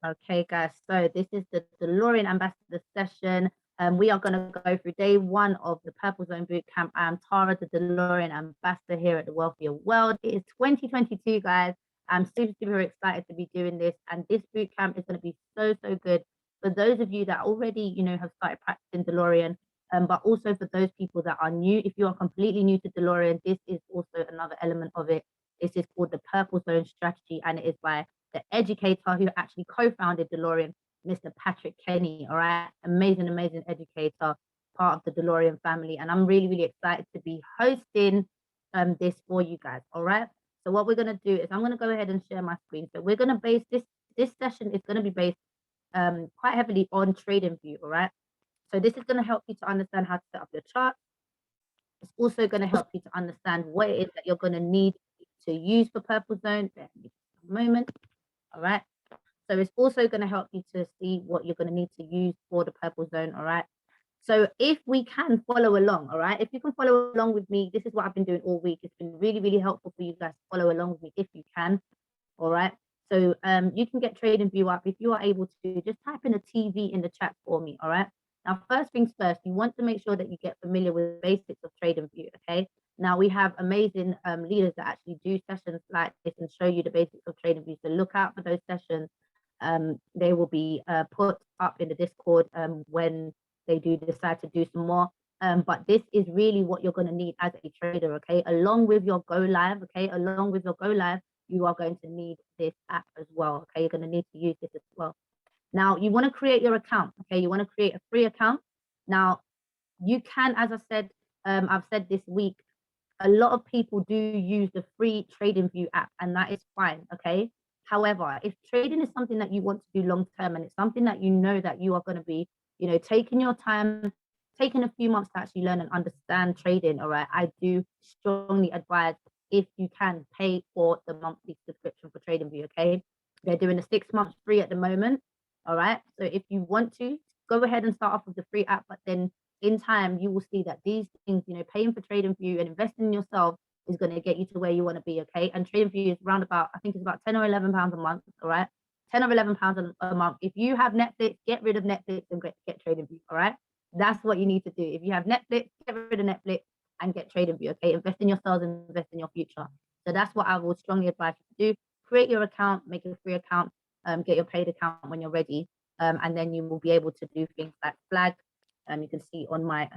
Okay, guys, so this is the Delorean Ambassador session. We are going to go through day one of the Purple Zone Bootcamp. I am Tara, the Delorean Ambassador here at the Wealthier World. It is 2022, guys. I'm super, super excited to be doing this. And this bootcamp is going to be so, so good for those of you that already, have started practicing Delorean, but also for those people that are new. If you are completely new to Delorean, this is also another element of it. This is called the Purple Zone Strategy, and it is by the educator who actually co-founded Delorean, Mr. Patrick Kenney. All right, amazing, amazing educator, part of the Delorean family, and I'm really, really excited to be hosting this for you guys. All right. So what we're gonna do is I'm gonna go ahead and share my screen. So we're gonna base this session is gonna be based quite heavily on trading view. All right. So this is gonna help you to understand how to set up your chart. It's also going to help you to understand what it is that you're going to need to use for Purple Zone. Bear with me just a moment. All right. So it's also going to help you to see what you're going to need to use for the Purple Zone. All right. So if we can follow along, all right, if you can follow along with me, this is what I've been doing all week. It's been really, really helpful for you guys to follow along with me if you can. All right. So you can get Trading View up. If you are able to, just type in a TV in the chat for me. All right. Now, first things first, you want to make sure that you get familiar with the basics of Trading View. Okay. Now we have amazing leaders that actually do sessions like this and show you the basics of Trading View. So look out for those sessions. They will be put up in the Discord when they do decide to do some more. But this is really what you're going to need as a trader. Okay. Along with your go live. Okay. Along with your go live, you are going to need this app as well. Okay, you're going to need to use this as well. Now, you want to create your account. Okay, you want to create a free account. Now, you can, as I said, I've said this week, a lot of people do use the free Trading View app, and that is fine. Okay. However, if trading is something that you want to do long term and it's something that you know that you are going to be, taking your time, taking a few months to actually learn and understand trading, all right, I do strongly advise if you can pay for the monthly subscription for Trading View. Okay. They're doing a 6 months free at the moment. All right. So if you want to, go ahead and start off with the free app, but then in time, you will see that these things, paying for Trading View and investing in yourself is going to get you to where you want to be. Okay. And Trading View is around about, I think it's about 10 or 11 pounds a month. All right. 10 or 11 pounds a month. If you have Netflix, get rid of Netflix and get Trading View. All right. That's what you need to do. If you have Netflix, get rid of Netflix and get Trading View. Okay. Invest in yourselves and invest in your future. So that's what I would strongly advise you to do. Create your account, make a free account, get your paid account when you're ready. And then you will be able to do things like flag. You can see on my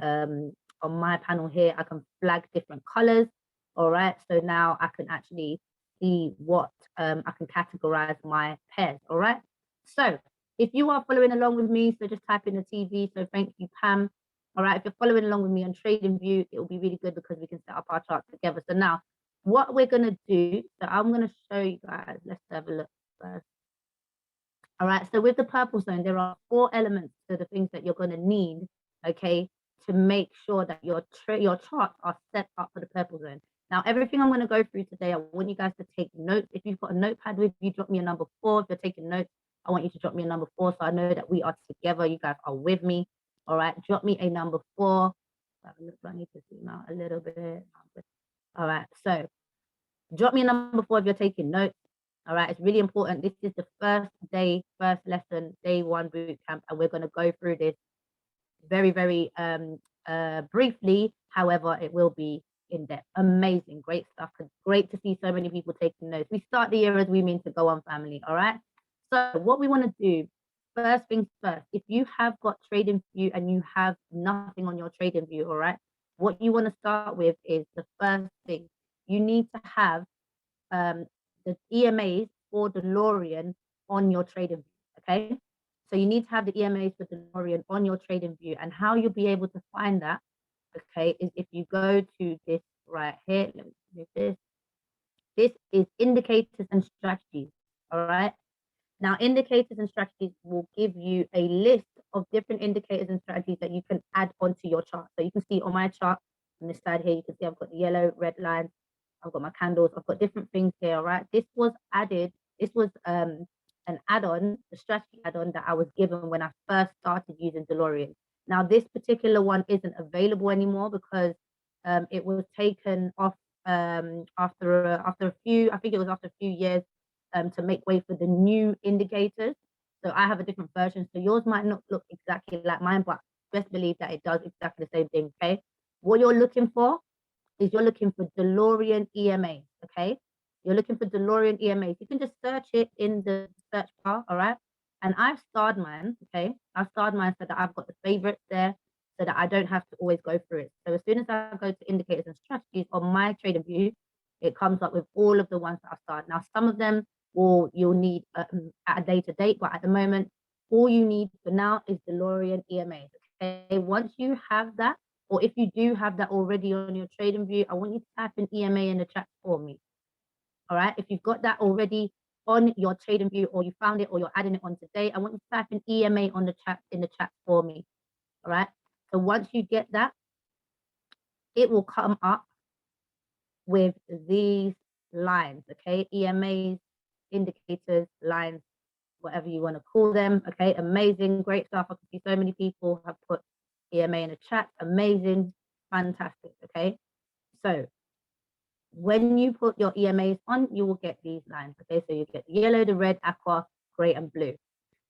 panel here, I can flag different colors. All right. So now I can actually see what I can categorize my pairs. All right. So if you are following along with me, so just type in the TV. So thank you, Pam. All right. If you're following along with me on Trading View, it will be really good because we can set up our chart together. So now what we're going to do, so I'm going to show you guys. Let's have a look first. All right. So with the Purple Zone, there are 4 elements to the things that you're going to need, okay, to make sure that your charts are set up for the Purple Zone. Now, everything I'm going to go through today, I want you guys to take notes. If you've got a notepad with you, drop me a number 4. If you're taking notes, I want you to drop me a number 4 so I know that we are together. You guys are with me. All right. Drop me a number 4. I need to zoom out a little bit. All right. So drop me a number 4 if you're taking notes. All right, it's really important. This is the first lesson, day 1 boot camp, and we're going to go through this very, very briefly. However, it will be in depth. Amazing, great stuff. Great to see so many people taking notes. We start the year as we mean to go on, family. All right. So what we want to do, first things first, if you have got Trading View and you have nothing on your Trading View, all right, what you want to start with is the first thing. You need to have the EMAs for Delorean on your Trading View. Okay. So you need to have the EMAs for Delorean on your Trading View. And how you'll be able to find that, okay, is if you go to this right here. Let me move this. This is indicators and strategies. All right. Now, indicators and strategies will give you a list of different indicators and strategies that you can add onto your chart. So you can see on my chart on this side here, you can see I've got the yellow, red lines. I've got my candles. I've got different things here. All right. This was added. This was an add-on, the strategy add-on that I was given when I first started using Delorean. Now, this particular one isn't available anymore because it was taken off after a few. I think it was after a few years to make way for the new indicators. So I have a different version. So yours might not look exactly like mine, but best believe that it does exactly the same thing, okay? What you're looking for is you're looking for Delorean EMA, okay? You're looking for Delorean EMA. You can just search it in the search bar, all right? And I've starred mine, okay? I've starred mine so that I've got the favorites there so that I don't have to always go through it. So as soon as I go to indicators and strategies on my trading view, it comes up with all of the ones that I've starred. Now, some of them you'll need at a later date, but at the moment, all you need for now is Delorean EMA, okay? Once you have that, or if you do have that already on your trading view, I want you to type in EMA in the chat for me. All right. If you've got that already on your trading view, or you found it, or you're adding it on today, I want you to type in EMA on the chat in the chat for me. All right. So once you get that, it will come up with these lines. Okay. EMAs, indicators, lines, whatever you want to call them. Okay. Amazing. Great stuff. I can see so many people have put EMA in the chat. Amazing. Fantastic. Okay. So when you put your EMAs on, you will get these lines. Okay, so you get the yellow, the red, aqua, gray, and blue.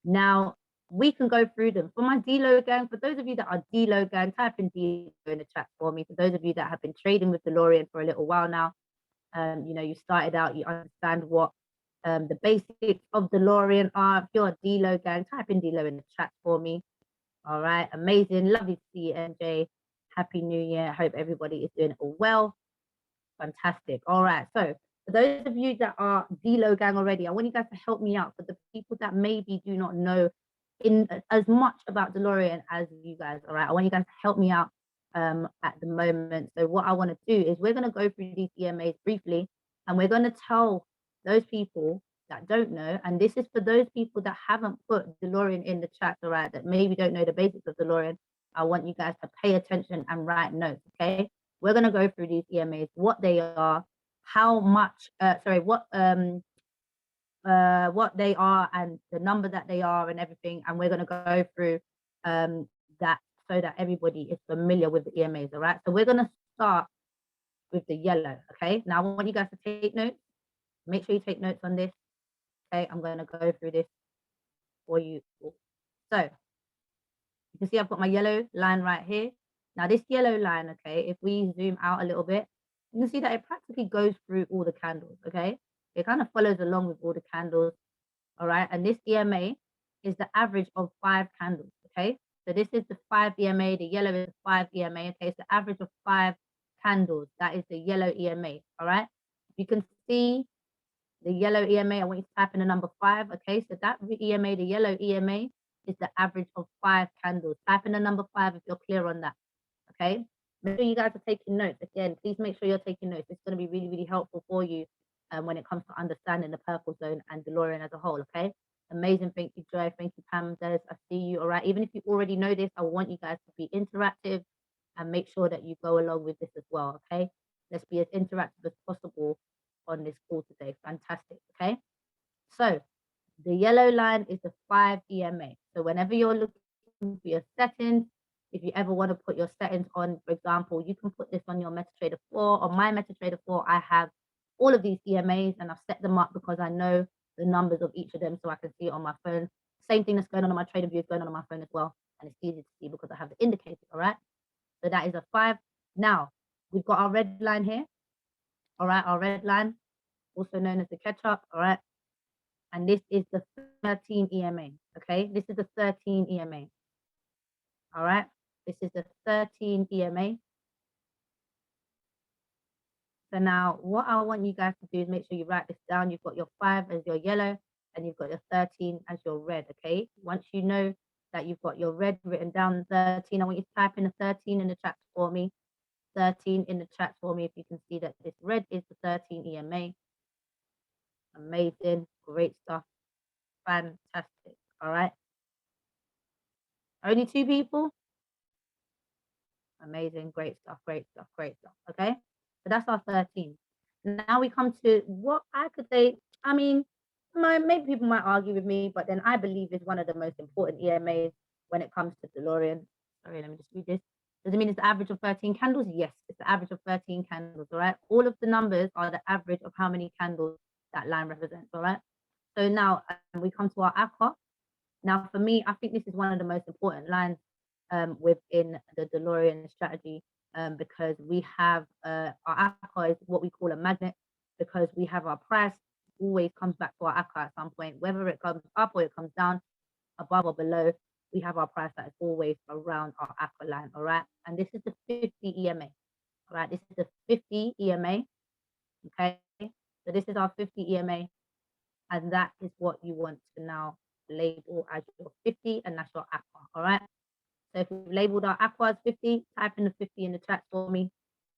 Now we can go through them. For my DLO gang, for those of you that are DLO gang, type in DLO in the chat for me. For those of you that have been trading with Delorean for a little while now, you know, you started out, you understand what the basics of Delorean are. If you're a DLO gang, type in DLO in the chat for me. All right, amazing. Lovely to see you, MJ. Happy New Year. I hope everybody is doing all well. Fantastic. All right. So for those of you that are DLO gang already, I want you guys to help me out. For the people that maybe do not know in as much about Delorean as you guys, all right, I want you guys to help me out at the moment. So what I want to do is we're going to go through these EMAs briefly, and we're going to tell those people that don't know, and this is for those people that haven't put Delorean in the chat, all right, that maybe don't know the basics of Delorean. I want you guys to pay attention and write notes, okay? We're going to go through these EMAs, what they are, how much, what they are and the number that they are and everything. And we're going to go through that so that everybody is familiar with the EMAs, all right? So we're going to start with the yellow, okay? Now I want you guys to take notes. Make sure you take notes on this, okay? I'm going to go through this for you. So you can see I've got my yellow line right here. Now this yellow line, okay, if we zoom out a little bit, you can see that it practically goes through all the candles, okay? It kind of follows along with all the candles, all right? And this EMA is the average of 5 candles, okay? So this is the 5 EMA, the yellow is the 5 EMA, okay? It's the average of 5 candles. That is the yellow EMA, all right? You can see the yellow EMA, I want you to type in the number 5, okay? So that EMA, the yellow EMA, is the average of 5 candles. Type in the number 5 if you're clear on that, okay? Make sure you guys are taking notes. Again, please make sure you're taking notes. It's going to be really, really helpful for you when it comes to understanding the purple zone and Delorean as a whole, okay? Amazing. Thank you, Joy. Thank you, Pam. Des, I see you, all right? Even if you already know this, I want you guys to be interactive and make sure that you go along with this as well, okay? Let's be as interactive as possible on this call today. Fantastic, okay? So the yellow line is the 5 EMA. So whenever you're looking for your settings, if you ever want to put your settings on, for example, you can put this on your MetaTrader 4. On my MetaTrader 4, I have all of these EMAs and I've set them up because I know the numbers of each of them so I can see it on my phone. Same thing that's going on my trading view is going on my phone as well. And it's easy to see because I have the indicator, all right? So that is a 5. Now, we've got our red line here, all right? Our red line, also known as the catch-up, all right? And this is the 13 EMA, okay? This is the 13 EMA, all right? This is the 13 EMA. So now what I want you guys to do is make sure you write this down. You've got your 5 as your yellow and you've got your 13 as your red, okay? Once you know that you've got your red written down, 13, I want you to type in the 13 in the chat for me. 13 in the chat for me if you can see that this red is the 13 EMA. Amazing, great stuff, fantastic, all right? Only 2 people? Amazing, great stuff, great stuff, great stuff, okay? So that's our 13. Now we come to what I could say, I mean, maybe people might argue with me, but then I believe is one of the most important EMAs when it comes to Delorean. Sorry, let me just read this. Does it mean it's the average of 13 candles? Yes, it's the average of 13 candles, all right? All of the numbers are the average of how many candles that line represents, all right? So now we come to our aqua. Now, for me, I think this is one of the most important lines within the Delorean strategy, because we have our ACCA is what we call a magnet, because we have our price always comes back to our ACCA at some point, whether it comes up or it comes down, above or below, we have our price that is always around our ACCA line, all right? And this is the 50 EMA, all right? This is the 50 EMA, okay? So this is our 50 EMA, and that is what you want to now label as your 50, and that's your ACCA, all right? So if we've labeled our ACCA as 50, type in the 50 in the chat for me.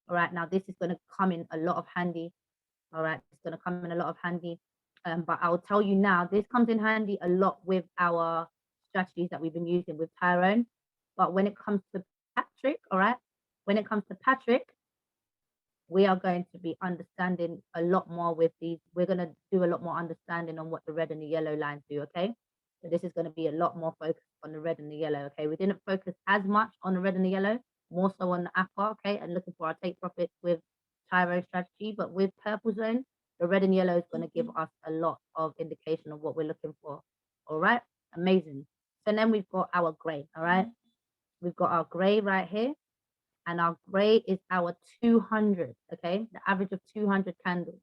All right, now this is going to come in a lot of handy. All right, it's going to come in a lot of handy. But I'll tell you now, this comes in handy a lot with our strategies that we've been using with Tyrone. But when it comes to Patrick, all right, when it comes to Patrick, we are going to be understanding a lot more with these. We're going to do a lot more understanding on what the red and the yellow lines do, okay? So this is going to be a lot more focused on the red and the yellow, okay? We didn't focus as much on the red and the yellow, more so on the ACCA, okay? And looking for our take profits with Tyro strategy, but with purple zone, the red and yellow is going to give us a lot of indication of what we're looking for, all right? Amazing. So then we've got our gray, all right? We've got our gray right here, and our gray is our 200, okay? The average of 200 candles,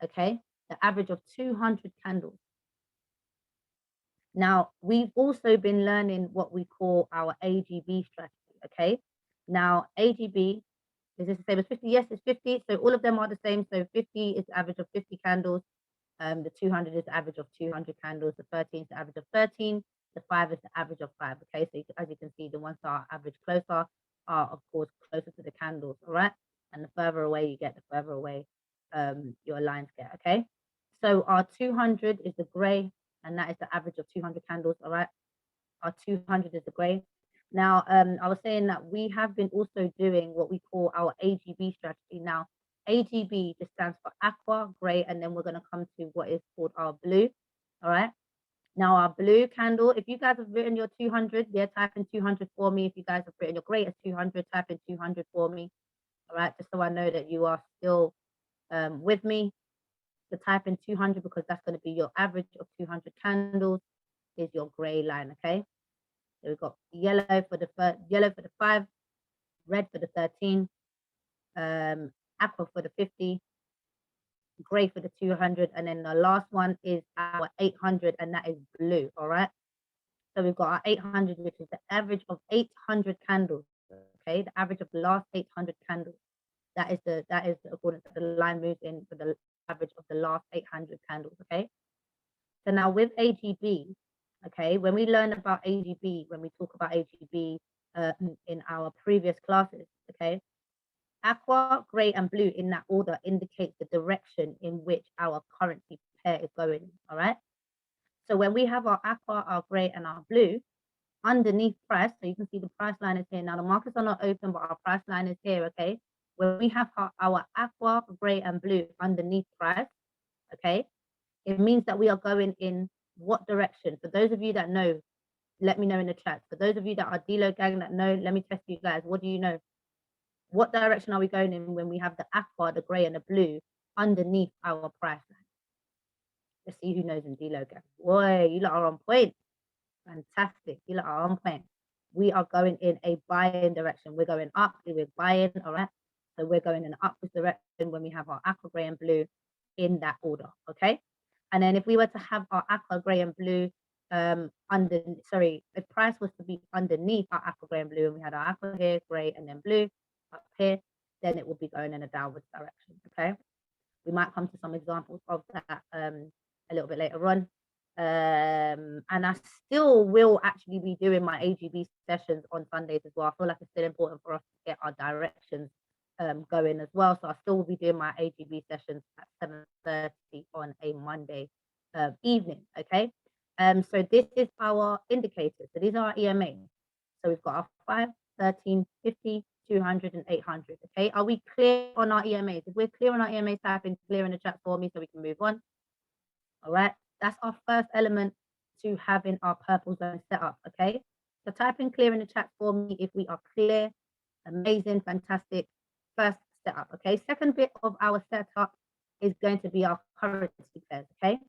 okay? The average of 200 candles. Now, we've also been learning what we call our AGB strategy, okay? Now, AGB, is this the same as 50? Yes, it's 50. So all of them are the same. So 50 is the average of 50 candles. The 200 is the average of 200 candles. The 13 is the average of 13. The 5 is the average of 5, okay? So as you can see, the ones that are average closer are, of course, closer to the candles, all right? And the further away you get, the further away your lines get, okay? So our 200 is the gray, and that is the average of 200 candles, all right? Our 200 is the gray. Now, I was saying that we have been also doing what we call our AGB strategy. Now, AGB just stands for aqua, gray, and then we're going to come to what is called our blue, all right? Now, our blue candle, if you guys have written your 200, yeah, type in 200 for me. If you guys have written your gray as 200, type in 200 for me, all right? Just so I know that you are still with me. So type in 200 because that's going to be your average of 200 candles is your gray line, okay? So we've got yellow for the 5, red for the 13, aqua for the 50, gray for the 200, and then the last one is our 800, and that is blue, all right? So we've got our 800, which is the average of 800 candles, okay? The average of the last 800 candles. That is according to the line moves in for the average of the last 800 candles, okay? So now with AGB, okay, when we learn about AGB, when we talk about AGB in our previous classes, okay, aqua, gray, and blue in that order indicates the direction in which our currency pair is going, all right? So when we have our aqua, our gray, and our blue, underneath price, so you can see the price line is here. Now the markets are not open, but our price line is here, okay? When we have our aqua, gray, and blue underneath price, okay, it means that we are going in what direction? For those of you that know, let me know in the chat. For those of you that are Delo gang that know, let me test you guys. What do you know? What direction are we going in when we have the aqua, the gray, and the blue underneath our price line? Let's see who knows in Delo gang. Boy, you lot are on point. Fantastic. You lot are on point. We are going in a buying direction. We're going up. We're buying, all right? So we're going in an upwards direction when we have our aqua, gray, and blue in that order, okay? And then if we were to have our aqua, gray, and blue if price was to be underneath our aqua, gray, and blue, and we had our aqua here, gray, and then blue up here, then it would be going in a downwards direction, okay? We might come to some examples of that a little bit later on. And I still will actually be doing my AGB sessions on Sundays as well. I feel like it's still important for us to get our directions going as well. So I still will be doing my AGB sessions at 7:30 on a Monday evening, okay? So this is our indicators. So these are our EMA. So we've got our 5, 13, 50, 200, and 800, okay? Are we clear on our EMAs? If we're clear on our EMAs, type in clear in the chat for me so we can move on. All right, that's our first element to having our purple zone set up, okay? So type in clear in the chat for me if we are clear. Amazing, fantastic. First setup, okay? Second bit of our setup is going to be our currency pairs, okay?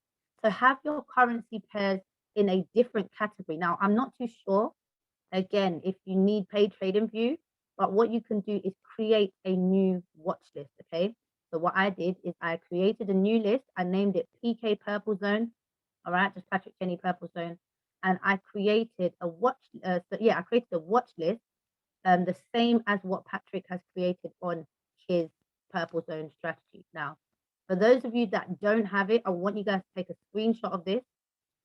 So have your currency pairs in a different category. Now, I'm not too sure, again, if you need paid trading view, but what you can do is create a new watch list, okay? So what I did is I created a new list. I named it PK Purple Zone, all right, just Patrick Kenney Purple Zone. And I created a I created a watch list, the same as what Patrick has created on his Purple Zone strategy. Now, for those of you that don't have it, I want you guys to take a screenshot of this.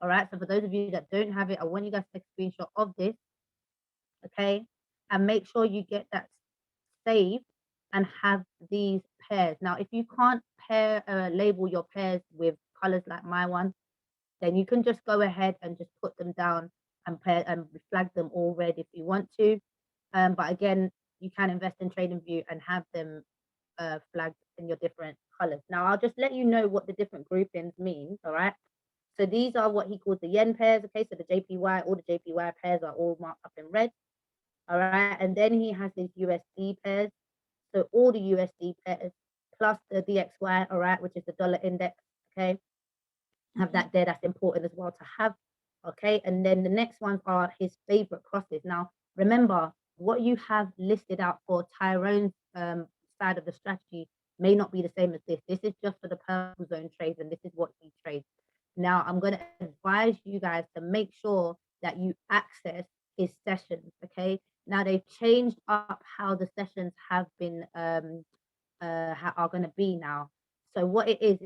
All right. So for those of you that don't have it, I want you guys to take a screenshot of this. Okay. And make sure you get that saved and have these pairs. Now, if you can't label your pairs with colors like my one, then you can just go ahead and just put them down and flag them all red if you want to. But again, you can invest in TradingView and have them flagged in your different colors. Now, I'll just let you know what the different groupings mean. All right. So these are what he calls the yen pairs. Okay. So the JPY, all the JPY pairs are all marked up in red. All right. And then he has these USD pairs. So all the USD pairs plus the DXY, all right, which is the dollar index. Okay. Have that there. That's important as well to have. Okay. And then the next ones are his favorite crosses. Now, remember, what you have listed out for Tyrone's side of the strategy may not be the same as this. This is just for the purple zone trades, and this is what he trades. Now, I'm going to advise you guys to make sure that you access his sessions. Okay. Now, they've changed up how the sessions have been are going to be now. So what it is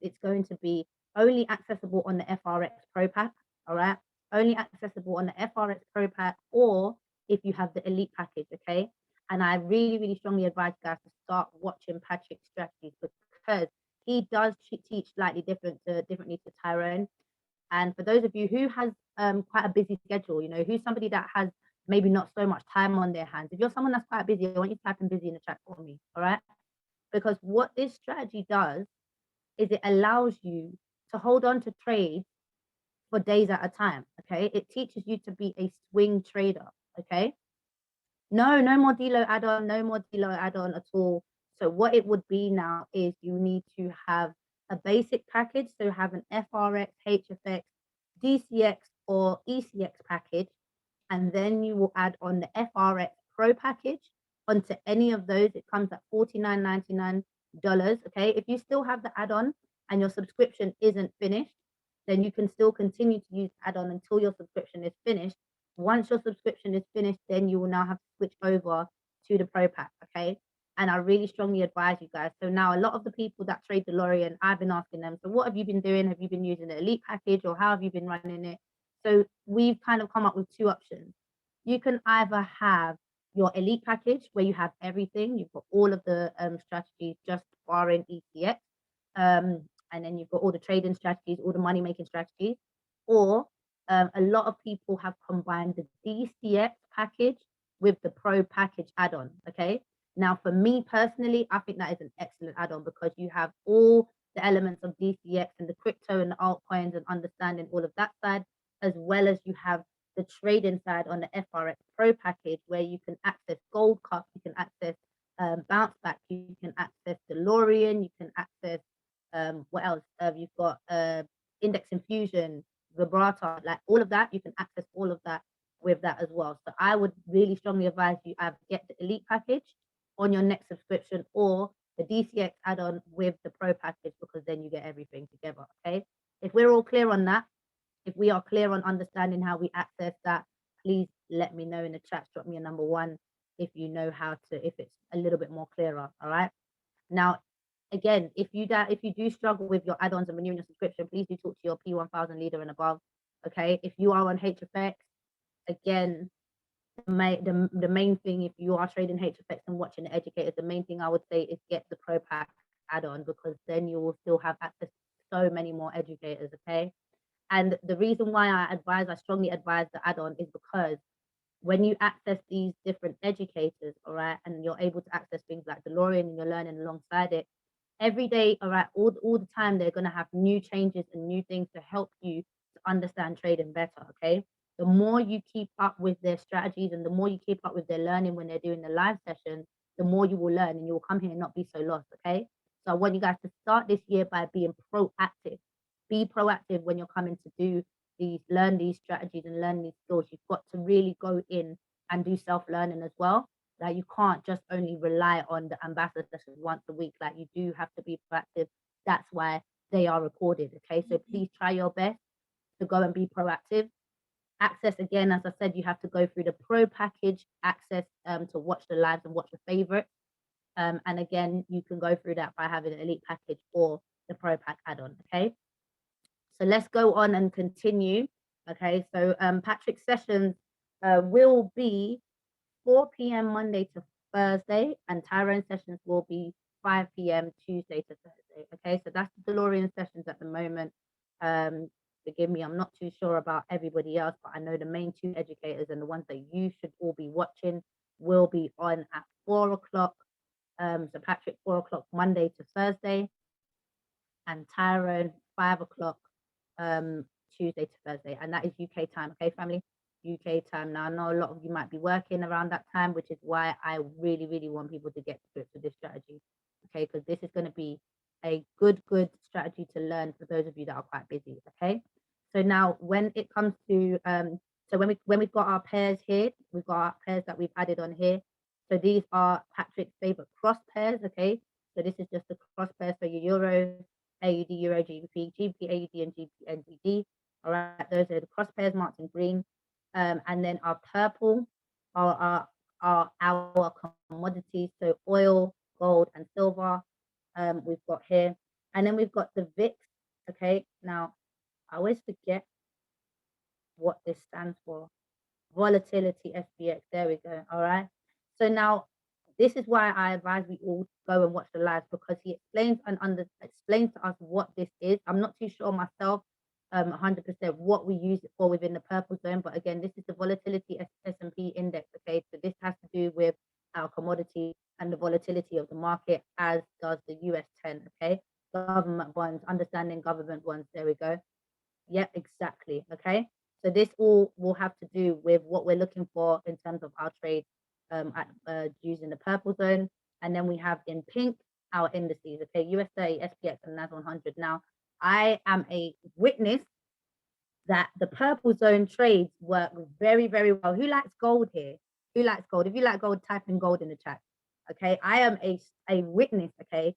it's going to be only accessible on the FRX Pro Pack. All right. Only accessible on the FRX Pro Pack, or if you have the elite package. Okay. And I really, really strongly advise guys to start watching Patrick's strategies, because he does teach slightly differently to Tyrone. And for those of you who has quite a busy schedule, you know, who's somebody that has maybe not so much time on their hands, if you're someone that's quite busy, I want you to type in busy in the chat for me. All right. Because what this strategy does is it allows you to hold on to trades for days at a time. Okay. It teaches you to be a swing trader. Okay. No more Delo add-on, no more Delo add-on at all. So what it would be now is you need to have a basic package. So have an FRX, HFX, DCX, or ECX package. And then you will add on the FRX Pro package onto any of those. It comes at $49.99. Okay. If you still have the add-on and your subscription isn't finished, then you can still continue to use add-on until your subscription is finished. Once your subscription is finished, then you will now have to switch over to the Pro Pack, okay? And I really strongly advise you guys. So now a lot of the people that trade Delorean, I've been asking them, so what have you been doing? Have you been using the Elite package, or how have you been running it? So we've kind of come up with two options. You can either have your Elite package where you have everything. You've got all of the strategies, just barring ECX. And then you've got all the trading strategies, all the money making strategies. Or a lot of people have combined the DCX package with the Pro package add-on. Okay. Now, for me personally, I think that is an excellent add-on, because you have all the elements of DCX and the crypto and the altcoins and understanding all of that side, as well as you have the trading side on the FRX Pro package, where you can access Gold Cup, you can access Bounce Back, you can access Delorean, you can access what else? You've got Index Infusion, vibrator, like all of that. You can access all of that with that as well. So I would really strongly advise you either get the Elite package on your next subscription, or the DCX add-on with the Pro package, because then you get everything together. Okay. If we're all clear on that, if we are clear on understanding how we access that, please let me know in the chat. Drop me a number 1 if you know how to, if it's a little bit more clearer. All right. Now, again, if you do struggle with your add-ons and renewing your subscription, please do talk to your P1000 leader and above. Okay. If you are on HFX, again, the main thing, if you are trading HFX and watching the educators, the main thing I would say is get the Pro Pack add-on, because then you will still have access to so many more educators. Okay. And the reason why I strongly advise the add-on is because when you access these different educators, all right, and you're able to access things like Delorean and you're learning alongside it, every day, all right, all the time, they're going to have new changes and new things to help you to understand trading better, okay? The more you keep up with their strategies and the more you keep up with their learning when they're doing the live sessions, the more you will learn, and you will come here and not be so lost, okay? So I want you guys to start this year by being proactive. Be proactive when you're coming to do learn these strategies and learn these skills, you've got to really go in and do self-learning as well. Like, you can't just only rely on the ambassador sessions once a week. Like, you do have to be proactive. That's why they are recorded. Okay, so please try your best to go and be proactive. Access, again, as I said, you have to go through the pro package access to watch the lives and watch the favorites. And again, you can go through that by having an elite package or the pro pack add-on. Okay, so let's go on and continue. Okay, so Patrick's sessions will be 4 p.m. Monday to Thursday, and Tyrone sessions will be 5 p.m. Tuesday to Thursday. Okay, so that's the Delorean sessions at the moment. Forgive me, I'm not too sure about everybody else, but I know the main two educators and the ones that you should all be watching will be on at 4 o'clock. So Patrick, 4 o'clock Monday to Thursday, and Tyrone, 5 o'clock Tuesday to Thursday, and that is UK time. Okay, family, UK time. Now, I know a lot of you might be working around that time, which is why I really, really want people to get to grips with this strategy. Okay, because this is going to be a good strategy to learn for those of you that are quite busy. Okay, so now when it comes to so when we've got our pairs here, we've got our pairs that we've added on here. So these are Patrick's favorite cross pairs. Okay, so this is just the cross pairs for your Euro, AUD, Euro, GBP, GBP, AUD, and GBP, NZD. All right, those are the cross pairs marked in green. And then our purple are our commodities, so oil, gold, and silver. We've got here, and then we've got the VIX. Okay, now I always forget what this stands for. Volatility SPX. There we go. All right. So now this is why I advise we all go and watch the lives, because he explains explains to us what this is. I'm not too sure myself 100% what we use it for within the purple zone, but again, this is the volatility S&P index. Okay, so this has to do with our commodity and the volatility of the market, as does the US 10. Okay, government bonds, understanding government bonds. There we go. Yeah, exactly. Okay, so this all will have to do with what we're looking for in terms of our trade using the purple zone. And then we have in pink our indices. Okay, US 30, SPX, and NAS 100. Now, I am a witness that the purple zone trades work very, very well. Who likes gold here? Who likes gold? If you like gold, type in gold in the chat. Okay, I am a witness. Okay,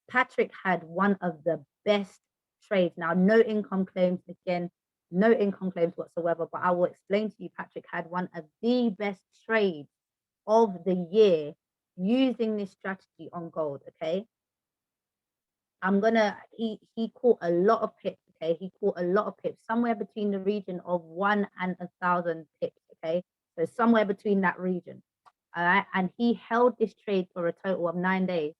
Patrick had one of the best trades. Now, no income claims, again, no income claims whatsoever, but I will explain to you, Patrick had one of the best trades of the year using this strategy on gold. Okay, he caught a lot of pips. Okay, he caught a lot of pips, somewhere between the region of 1 and 1,000 pips. Okay, so somewhere between that region. All right, and he held this trade for a total of 9 days.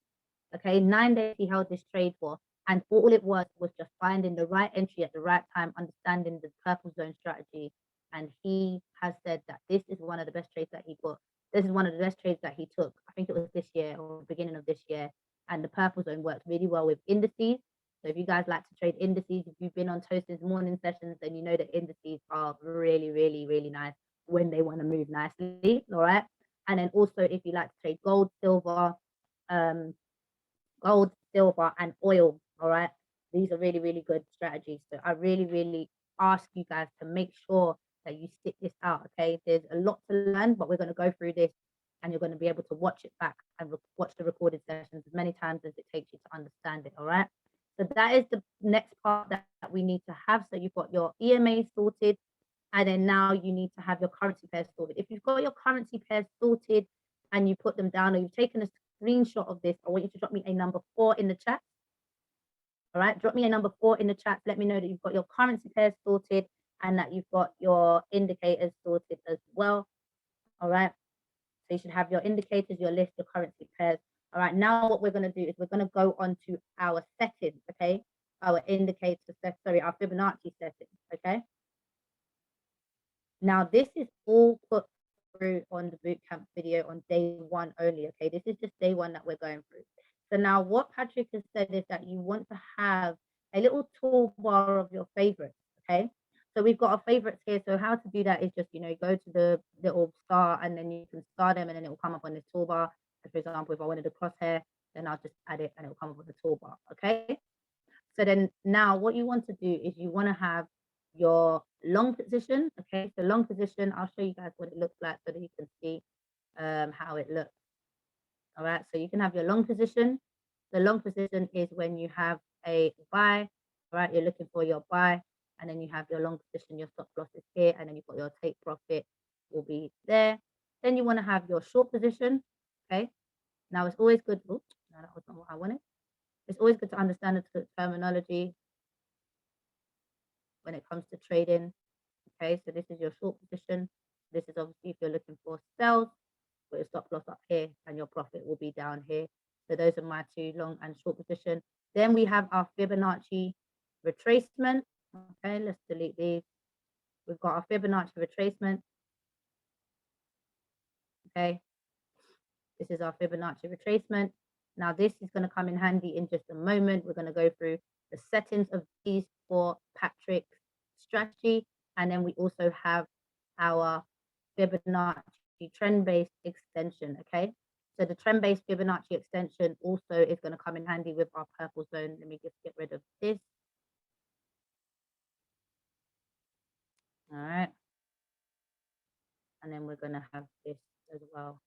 Okay, 9 days he held this trade for, and all it was just finding the right entry at the right time, understanding the purple zone strategy. And he has said that this is one of the best trades that he put. This is one of the best trades that he took. I think it was this year or beginning of this year. And the purple zone works really well with indices. So if you guys like to trade indices, if you've been on Toast's morning sessions, then you know that indices are really, really, really nice when they want to move nicely. All right. And then also, if you like to trade gold, silver, and oil. All right, these are really, really good strategies. So I really, really ask you guys to make sure that you stick this out. Okay, there's a lot to learn, but we're going to go through this, and you're going to be able to watch it back and watch the recorded sessions as many times as it takes you to understand it. All right, so that is the next part that we need to have. So you've got your EMA sorted, and then now you need to have your currency pairs sorted. If you've got your currency pairs sorted and you put them down, or you've taken a screenshot of this, I want you to drop me a number 4 in the chat. All right, drop me a number 4 in the chat. Let me know that you've got your currency pairs sorted and that you've got your indicators sorted as well. All right, so you should have your indicators, your list, your currency pairs. All right, now what we're going to do is we're going to go on to our settings. Okay, our indicator set, sorry, our Fibonacci settings. Okay, now this is all put through on the bootcamp video on day 1 only. Okay, this is just day 1 that we're going through. So now what Patrick has said is that you want to have a little toolbar of your favorites. Okay, so we've got our favorites here. So how to do that is just, go to the little star and then you can star them and then it will come up on this toolbar. So for example, if I wanted a crosshair, then I'll just add it and it will come up with the toolbar. Okay, so then now what you want to do is you want to have your long position. Okay, so long position, I'll show you guys what it looks like so that you can see how it looks. All right, so you can have your long position. The long position is when you have a buy, right? You're looking for your buy, and then you have your long position, your stop loss is here, and then you've got your take profit will be there. Then you want to have your short position. Okay, now it's always good. Oops, no, that was not what I wanted. It's always good to understand the terminology when it comes to trading. Okay, so this is your short position. This is obviously if you're looking for sales, put your stop loss up here and your profit will be down here. So those are my two long and short position. Then we have our Fibonacci retracement. Okay, let's delete these. We've got our Fibonacci retracement. Okay, this is our Fibonacci retracement. Now this is going to come in handy in just a moment. We're going to go through the settings of these for Patrick's strategy. And then we also have our Fibonacci trend-based extension, okay? So the trend-based Fibonacci extension also is going to come in handy with our purple zone. Let me just get rid of this. All right. And then we're going to have this as well.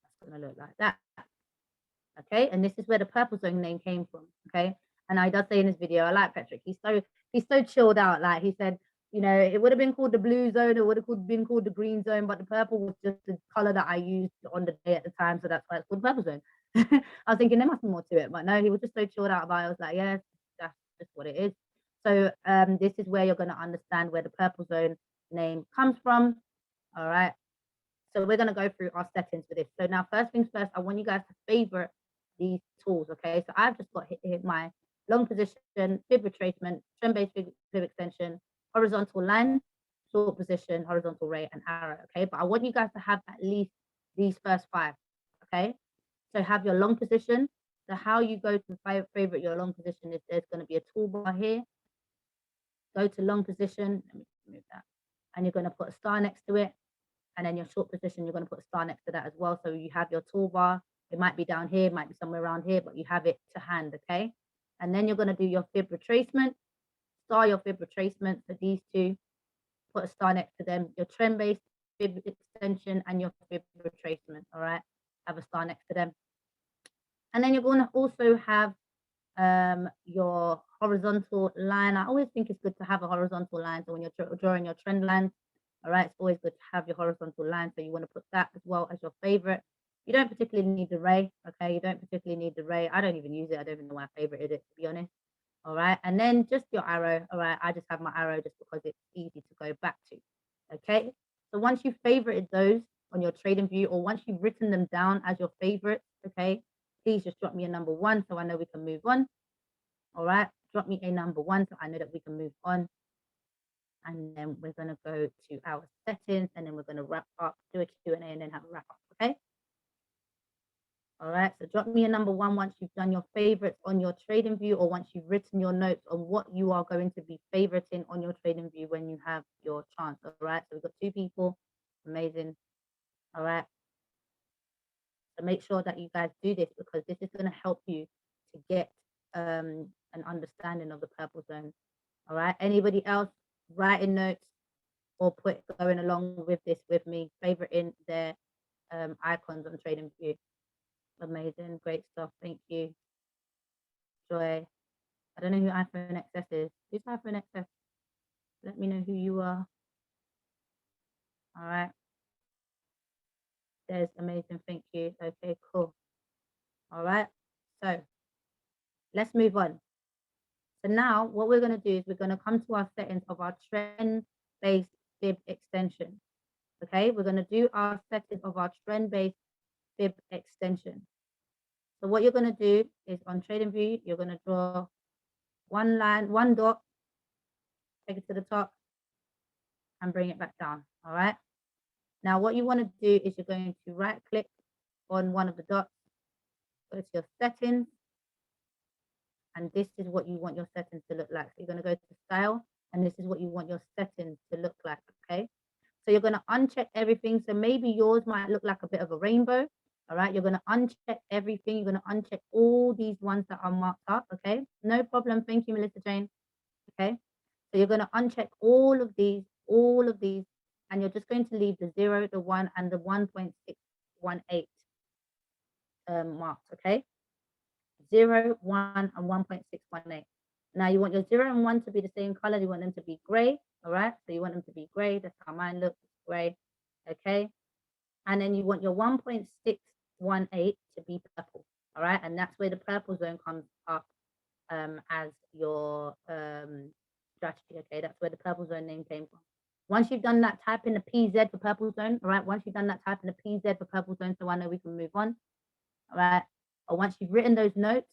That's going to look like that. Okay, and this is where the purple zone name came from. Okay, and I does say in this video, I like Patrick. He's so chilled out. Like he said, you know, it would have been called the blue zone, it would have been called the green zone, but the purple was just the color that I used on the day at the time, so that's why it's called purple zone. I was thinking there must be more to it, but no, he was just so chilled out about it. I was like, yes, that's just what it is. So this is where you're going to understand where the purple zone name comes from. All right. So we're going to go through our settings for this. So now, first things first, I want you guys to favorite these tools, okay? So I've just got here my long position, fib retracement, trend-based fib extension, horizontal line, short position, horizontal ray, and arrow, okay? But I want you guys to have at least these first 5, okay? So have your long position. So how you go to favorite your long position is there's going to be a toolbar here. Go to long position. Let me move that. And you're going to put a star next to it. And then your short position, you're going to put a star next to that as well. So you have your toolbar. It might be down here, it might be somewhere around here, but you have it to hand, okay? And then you're going to do your fib retracement, star your fib retracement for these two, put a star next to them, your trend-based fib extension and your fib retracement, all right? Have a star next to them. And then you're going to also have your horizontal line. I always think it's good to have a horizontal line. So when you're drawing your trend lines, all right, it's always good to have your horizontal line. So you want to put that as well as your favorite. You don't particularly need the ray, okay? You don't particularly need the ray. I don't even use it. I don't even know why I favorited it, to be honest. All right, and then just your arrow. All right, I just have my arrow just because it's easy to go back to, okay? So once you've favorited those on your trading view, or once you've written them down as your favorites, okay, please just drop me a number 1 so I know we can move on. All right, drop me a number 1 so I know that we can move on. And then we're going to go to our settings, and then we're going to wrap up, do a Q&A, and then have a wrap up, okay? All right, so drop me a number 1 once you've done your favorites on your trading view, or once you've written your notes on what you are going to be favoriting on your trading view when you have your chance. All right, so we've got 2 people. Amazing. All right, so make sure that you guys do this, because this is going to help you to get an understanding of the purple zone. All right, anybody else writing notes or going along with this with me, favoriting their icons on trading view? Amazing, great stuff, thank you. Joy, I don't know who iPhone XS is. Who's iPhone XS? Let me know who you are. All right, there's amazing, thank you. Okay, cool. All right, so let's move on. So now what we're going to do is we're going to come to our settings of our trend-based fib extension. Okay, we're going to do our settings of our trend-based fib extension. So what you're going to do is on trading view, you're going to draw 1 line, 1 dot, take it to the top and bring it back down. All right. Now what you want to do is you're going to right click on one of the dots, go to your settings, and this is what you want your settings to look like. So you're going to go to style, and this is what you want your settings to look like. Okay. So you're going to uncheck everything. So maybe yours might look like a bit of a rainbow. All right, you're going to uncheck everything. You're going to uncheck all these ones that are marked up. Okay, no problem. Thank you, Melissa Jane. Okay, So you're going to uncheck all of these, and you're just going to leave the 0, the 1, and the 1.618 marks, okay? 0, 1, and 1.618. Now you want your 0 and 1 to be the same color. You want them to be gray, all right? So you want them to be gray. That's how mine looks, gray, okay? And then you want your 1.618 to be purple, all right? And that's where the purple zone comes up as your strategy, okay? That's where the purple zone name came from. Once you've done that, type in the PZ for purple zone, all right? Once you've done that, type in the PZ for purple zone so I know we can move on, all right? Or once you've written those notes,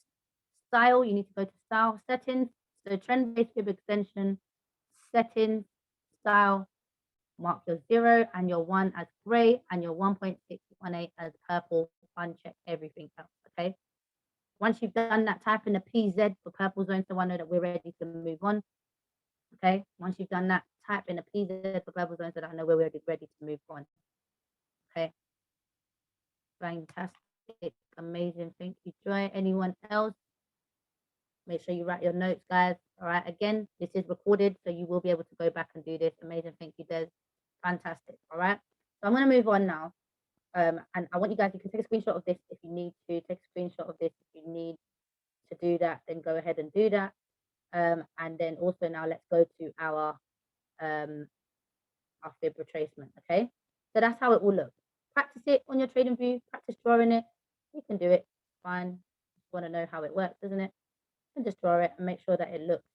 style, you need to go to style, settings, so trend-based fib extension, settings, style, mark your 0 and your 1 as gray and your 1.618 as purple, uncheck everything else, okay? Once you've done that, type in the PZ for purple zone so I know that we're ready to move on, okay? Once you've done that, type in the PZ for purple zone so that I know we're ready to move on, okay? Fantastic, amazing, thank you, Joy. Anyone else? Make sure you write your notes, guys. All right, again, this is recorded, so you will be able to go back and do this. Amazing, thank you, Des. Fantastic, all right? So I'm gonna move on now. And I want you guys, you can take a screenshot of this if you need to, take a screenshot of this if you need to do that, then go ahead and do that. And then also now let's go to our fib retracement, okay? So that's how it will look. Practice it on your trading view, practice drawing it. You can do it, fine. Just wanna know how it works, isn't it? And just draw it and make sure that it looks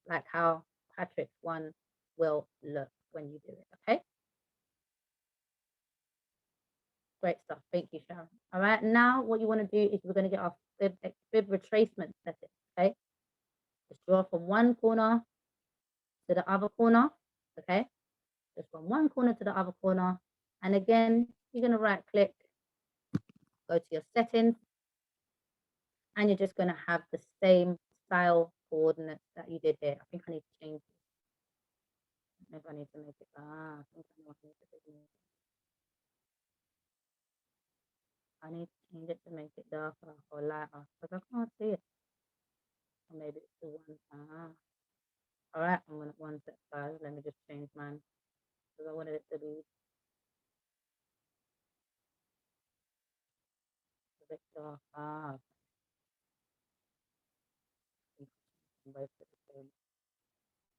like how Patrick's one will look when you do it, okay? Great stuff, thank you, Sharon. All right, now what you want to do is we're going to get our fib retracement setting, okay? Just draw from one corner to the other corner, okay? Just from one corner to the other corner. And again, you're going to right click, go to your settings, and you're just going to have the same style coordinates that you did here. I think I need to change this. Maybe I need to make it, I think I need to change it to make it darker or lighter because I can't see it. Or maybe it's the one. All right, I'm gonna one sec, guys. Let me just change mine because I wanted it to be a bit darker.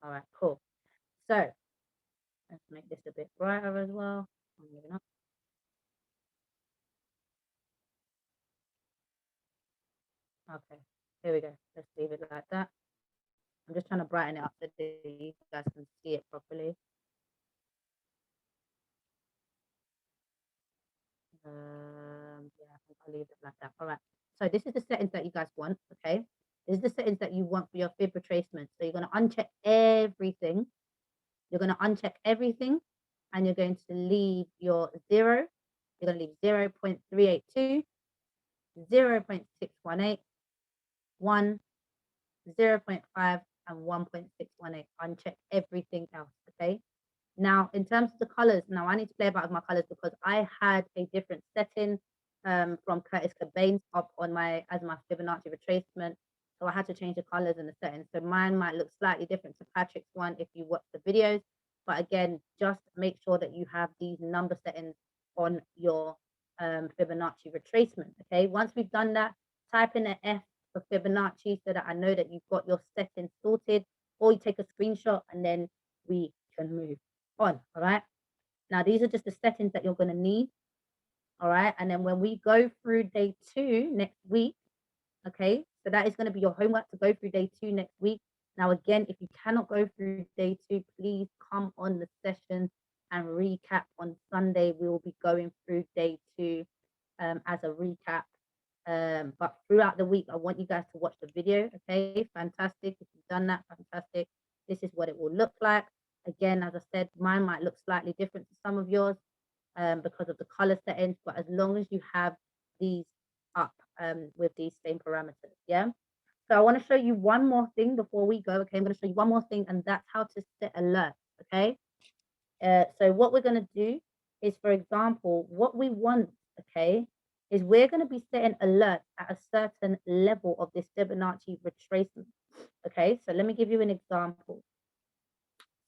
All right, cool. So let's make this a bit brighter as well. I'm moving up. Okay, here we go. Let's leave it like that. I'm just trying to brighten it up so that you guys can see it properly. Yeah, I think I'll leave it like that. All right. So this is the settings that you guys want, okay? This is the settings that you want for your fib retracement. So you're going to uncheck everything. You're going to uncheck everything and you're going to leave your 0. You're going to leave 0.382, 0.618, 1, 0.5, and 1.618. Uncheck everything else, okay? Now, in terms of the colors, now I need to play about with my colors because I had a different setting from Curtis Cobain's up on as my Fibonacci retracement. So I had to change the colors and the settings. So mine might look slightly different to Patrick's one if you watch the videos. But again, just make sure that you have these number settings on your Fibonacci retracement. Okay, once we've done that, type in an F for Fibonacci so that I know that you've got your settings sorted, or you take a screenshot and then we can move on. All right, now these are just the settings that you're going to need. All right, and then when we go through day 2 next week, okay, so that is going to be your homework to go through day 2 next week. Now again, if you cannot go through day 2, please come on the session and recap on Sunday. We will be going through day 2 as a recap, but throughout the week I want you guys to watch the video. Okay, fantastic. If you've done that, fantastic. This is what it will look like. Again, as I said, mine might look slightly different to some of yours because of the color settings, but as long as you have these up with these same parameters, yeah. So I want to show you one more thing before we go. Okay, I'm going to show you one more thing, and that's how to set alerts. Okay, so what we're going to do is, for example, what we want, okay, is we're going to be setting alerts at a certain level of this Fibonacci retracement. Okay, so let me give you an example.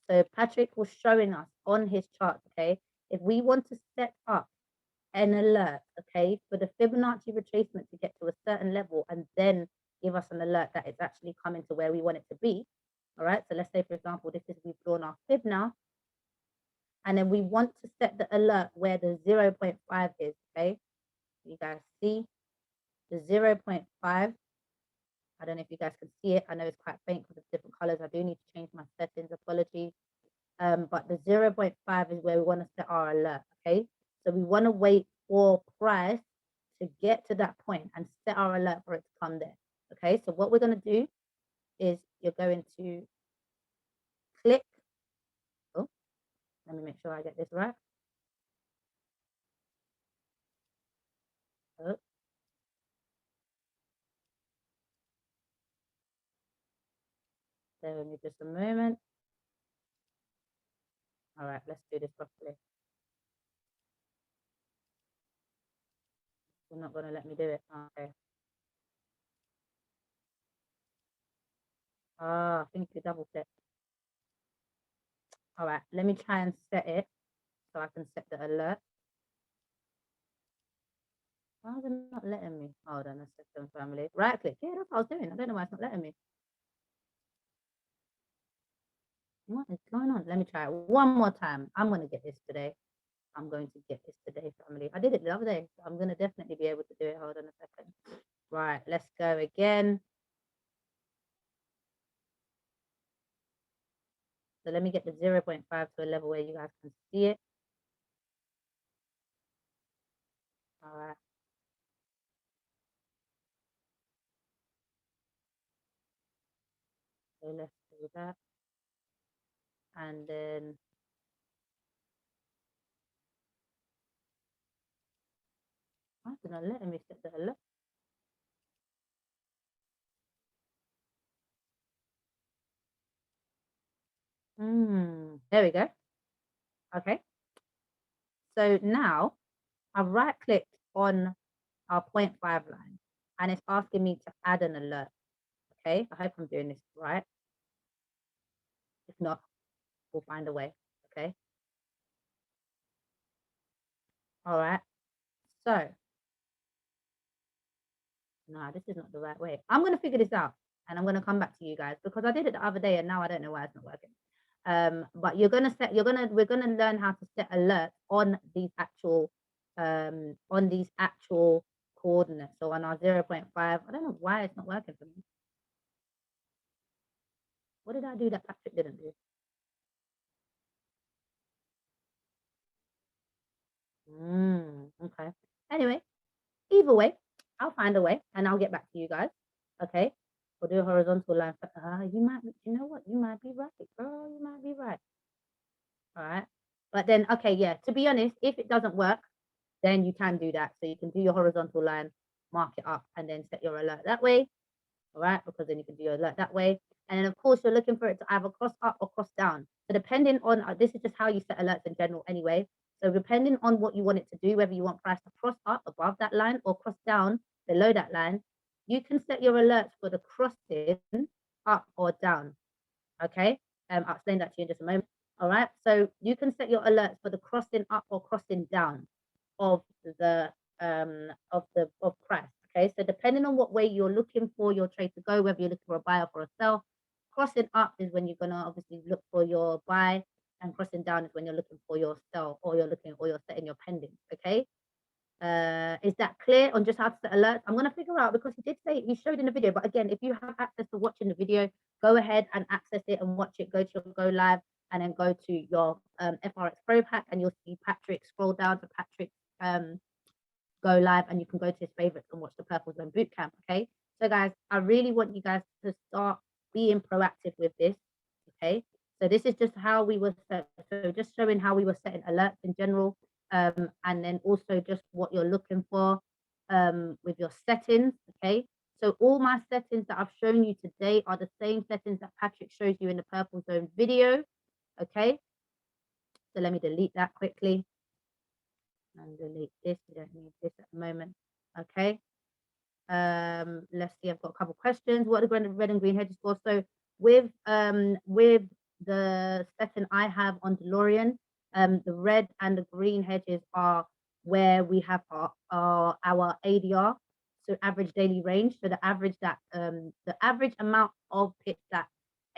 So Patrick was showing us on his chart, okay, if we want to set up an alert, okay, for the Fibonacci retracement to get to a certain level and then give us an alert that it's actually coming to where we want it to be. All right, so let's say, for example, this is we've drawn our fib now, and then we want to set the alert where the 0.5 is, okay? You guys see the 0.5. I don't know if you guys can see it. I know it's quite faint because of different colors. I do need to change my settings, apologies. But the 0.5 is where we want to set our alert, okay? So we want to wait for price to get to that point and set our alert for it to come there, okay? So what we're going to do is you're going to click. Oh, let me make sure I get this right. Oh. Bear with me just a moment. All right, let's do this properly. You're not going to let me do it. Okay. Ah, I think you double click. All right, let me try and set it so I can set the alert. Why is it not letting me? Hold on a second, family. Right click. Yeah, that's what I was doing. I don't know why it's not letting me. What is going on? Let me try it one more time. I'm going to get this today. I'm going to get this today, family. I did it the other day, so I'm going to definitely be able to do it. Hold on a second. Right, let's go again. So let me get the 0.5 to a level where you guys can see it. All right. So let's do that. And then why is it not letting me set the alert? There we go. Okay. So now I've right clicked on our 0.5 line and it's asking me to add an alert. Okay. I hope I'm doing this right. If not, we'll find a way. Okay. All right. So no, this is not the right way. I'm going to figure this out and I'm going to come back to you guys because I did it the other day and now I don't know why it's not working. But we're gonna learn how to set alerts on these actual coordinates. So on our 0.5, I don't know why it's not working for me. What did I do that Patrick didn't do? Okay. Anyway, either way, I'll find a way and I'll get back to you guys. Okay. We'll do a horizontal line. You know what? You might be right, girl. You might be right. All right. But then, okay, yeah, to be honest, if it doesn't work, then you can do that. So you can do your horizontal line, mark it up, and then set your alert that way. All right, because then you can do your alert that way. And then, of course, you're looking for it to either cross up or cross down. So depending on, this is just how you set alerts in general anyway. So depending on what you want it to do, whether you want price to cross up above that line or cross down below that line, you can set your alerts for the crossing up or down. Okay, I'll explain that to you in just a moment. All right, so you can set your alerts for the crossing up or crossing down of the of price. Okay, so depending on what way you're looking for your trade to go, whether you're looking for a buy or for a sell, crossing up is when you're gonna obviously look for your buy, and crossing down is when you're looking for your sell or you're setting your pending. Okay, is that clear on just how to set alerts? I'm going to figure out because he did say he showed in the video, but again, if you have access to watching the video, go ahead and access it and watch it. Go to your go live and then go to your FRX Pro Pack and you'll see Patrick. Scroll down to Patrick's go live and you can go to his favorites and watch the Purple Zone Bootcamp. Okay, so guys, I really want you guys to start being proactive with this. Okay, so this is just how we were set. So just showing how we were setting alerts in general, and then also just what you're looking for with your settings. Okay, so all my settings that I've shown you today are the same settings that Patrick shows you in the Purple Zone video. Okay, so let me delete that quickly and delete this. We don't need this at the moment. Okay, let's see. I've got a couple questions. What are the red and green hedges for? So with the setting I have on Delorean, the red and the green hedges are where we have our ADR, so average daily range. So the average amount of pitch that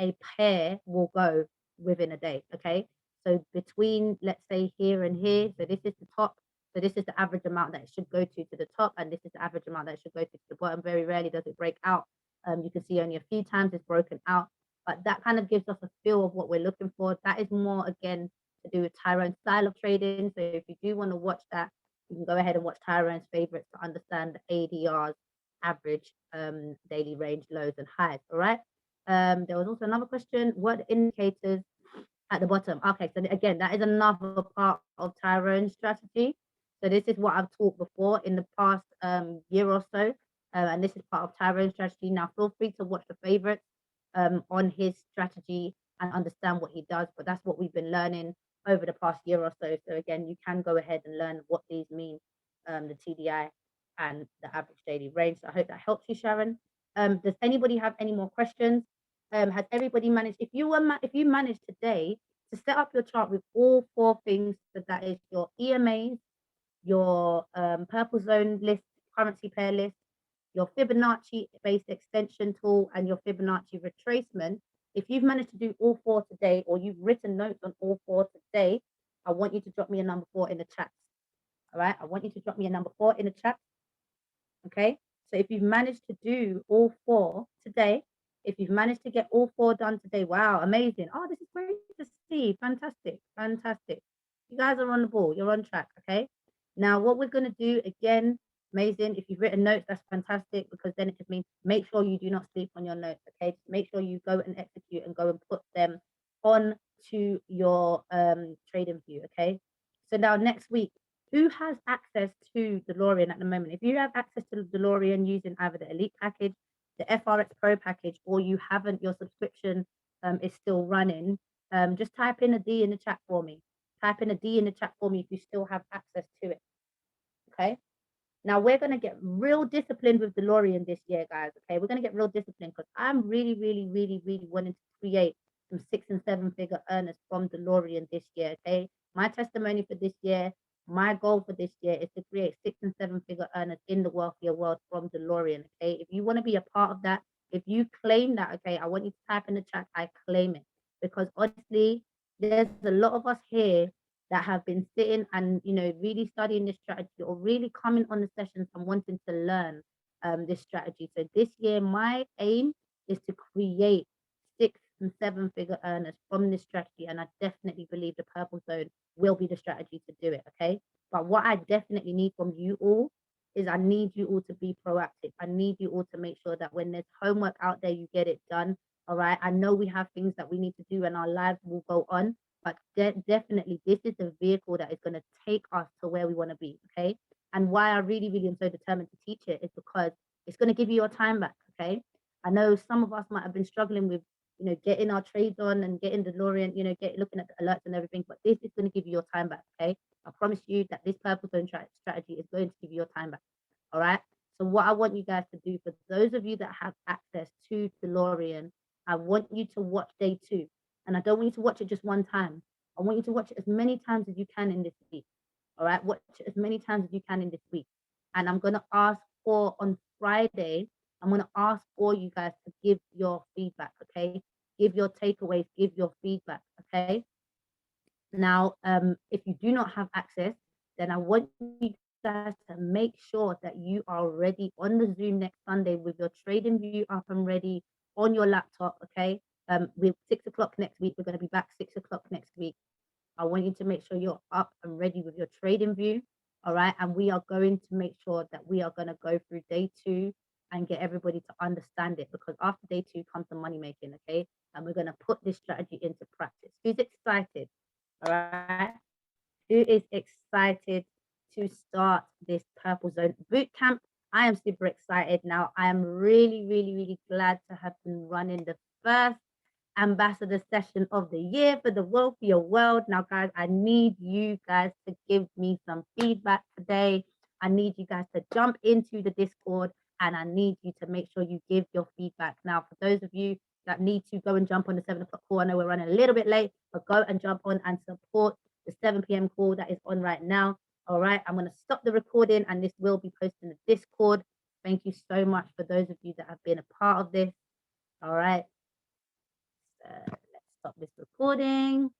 a pair will go within a day. Okay. So between, let's say, here and here, so this is the top. So this is the average amount that it should go to the top, and this is the average amount that it should go to the bottom. Very rarely does it break out. You can see only a few times it's broken out, but that kind of gives us a feel of what we're looking for. That is more, again, to do with Tyrone's style of trading. So if you do want to watch that, you can go ahead and watch Tyrone's favorites to understand the ADR's average daily range, lows and highs. All right. There was also another question. What indicators at the bottom? Okay, so again, that is another part of Tyrone's strategy. So this is what I've taught before in the past year or so, and this is part of Tyrone's strategy. Now, feel free to watch the favorites on his strategy and understand what he does. But that's what we've been learning over the past year or so. So again, you can go ahead and learn what these mean, the TDI and the average daily range. So I hope that helps you, Sharon. Does anybody have any more questions? Has everybody managed? If you managed today to set up your chart with all four things, so that is your EMAs, your purple zone list, currency pair list, your Fibonacci based extension tool, and your Fibonacci retracement. If you've managed to do all four today, or you've written notes on all four today, I want you to drop me a number 4 in the chat. All right, I want you to drop me a number 4 in the chat. Okay, so if you've managed to do all four today, if you've managed to get all four done today, wow, amazing. Oh, this is great to see. Fantastic, fantastic. You guys are on the ball. You're on track. Okay. Now, what we're going to do again, amazing. If you've written notes, that's fantastic, because then it just means make sure you do not sleep on your notes. Okay. Just make sure you go and execute and go and put them on to your trading view. Okay. So now next week, who has access to Delorean at the moment? If you have access to Delorean using either the Elite package, the FRX Pro package, or you haven't, your subscription is still running, just type in a D in the chat for me. Type in a D in the chat for me if you still have access to it. Okay. Now we're going to get real disciplined with Delorean this year, guys. Okay. We're going to get real disciplined because I'm really, really, really, really wanting to create some 6 and 7 figure earners from Delorean this year. Okay. My testimony for this year, my goal for this year is to create 6 and 7 figure earners in the wealthier world from Delorean. Okay. If you want to be a part of that, if you claim that, okay, I want you to type in the chat, I claim it. Because honestly, there's a lot of us here that have been sitting and really studying this strategy, or really coming on the sessions and wanting to learn this strategy. So this year my aim is to create 6 and 7 figure earners from this strategy, and I definitely believe the purple zone will be the strategy to do it. Okay, but what I definitely need from you all is I need you all to be proactive. I need you all to make sure that when there's homework out there, you get it done. All right, I know we have things that we need to do and our lives will go on, but definitely this is the vehicle that is going to take us to where we want to be. Okay, and why I really, really am so determined to teach it is because it's going to give you your time back. Okay, I know some of us might have been struggling with getting our trades on and getting DeLorean, looking at the alerts and everything, but this is going to give you your time back. Okay, I promise you that this purple zone strategy is going to give you your time back. All right, so what I want you guys to do, for those of you that have access to DeLorean, I want you to watch day 2. And I don't want you to watch it just one time. I want you to watch it as many times as you can in this week. All right, watch it as many times as you can in this week. And I'm going to ask for, on Friday, I'm going to ask for you guys to give your feedback. Okay, give your takeaways, give your feedback. Okay. Now, if you do not have access, then I want you guys to make sure that you are ready on the Zoom next Sunday with your trading view up and ready on your laptop. Okay. With 6 o'clock next week, we're going to be back 6 o'clock next week. I want you to make sure you're up and ready with your trading view. All right. And we are going to make sure that we are going to go through day 2 and get everybody to understand it, because after day 2 comes the money making. Okay. And we're going to put this strategy into practice. Who's excited? All right. Who is excited to start this Purple Zone Bootcamp? I am super excited now. I am really, really, really glad to have been running the first ambassador session of the year for the Wealthier World. Now, guys, I need you guys to give me some feedback today. I need you guys to jump into the Discord, and I need you to make sure you give your feedback. Now, for those of you that need to go and jump on the 7 o'clock call. I know we're running a little bit late, but go and jump on and support the 7 p.m. call that is on right now. All right, I'm going to stop the recording and this will be posted in the Discord. Thank you so much for those of you that have been a part of this. All right, let's stop this recording.